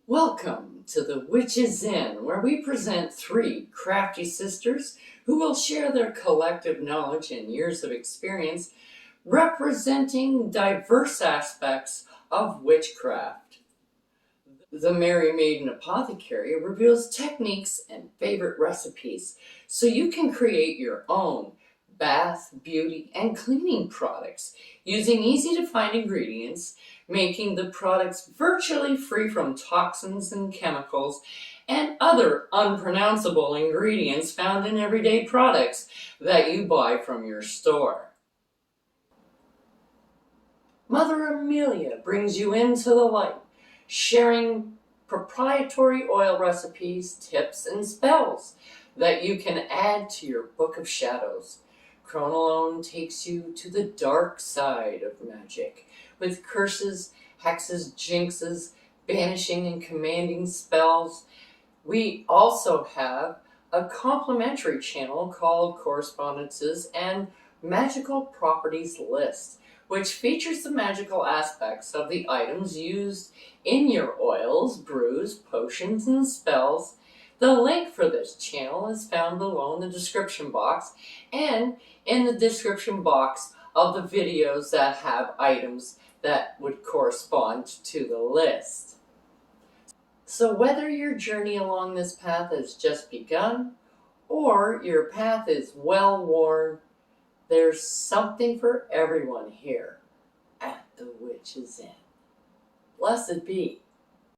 Welcome to the Witch's Inn, where we present three crafty sisters who will share their collective knowledge and years of experience representing diverse aspects of witchcraft. The Merry Maiden Apothecary reveals techniques and favorite recipes so you can create your own bath, beauty, and cleaning products using easy to find ingredients, making the products virtually free from toxins and chemicals and other unpronounceable ingredients found in everyday products that you buy from your store. Mother Amelea brings you into the light, sharing proprietary oil recipes, tips, and spells that you can add to your book of shadows. Crone Alone takes you to the dark side of magic, with curses, hexes, jinxes, banishing and commanding spells. We also have a complimentary channel called Correspondences and Magical Properties List, which features the magical aspects of the items used in your oils, brews, potions, and spells. The link for this channel is found below in the description box and in the description box of the videos that have items that would correspond to the list. So whether your journey along this path has just begun or your path is well worn, there's something for everyone here at the Witch's Inn. Blessed be.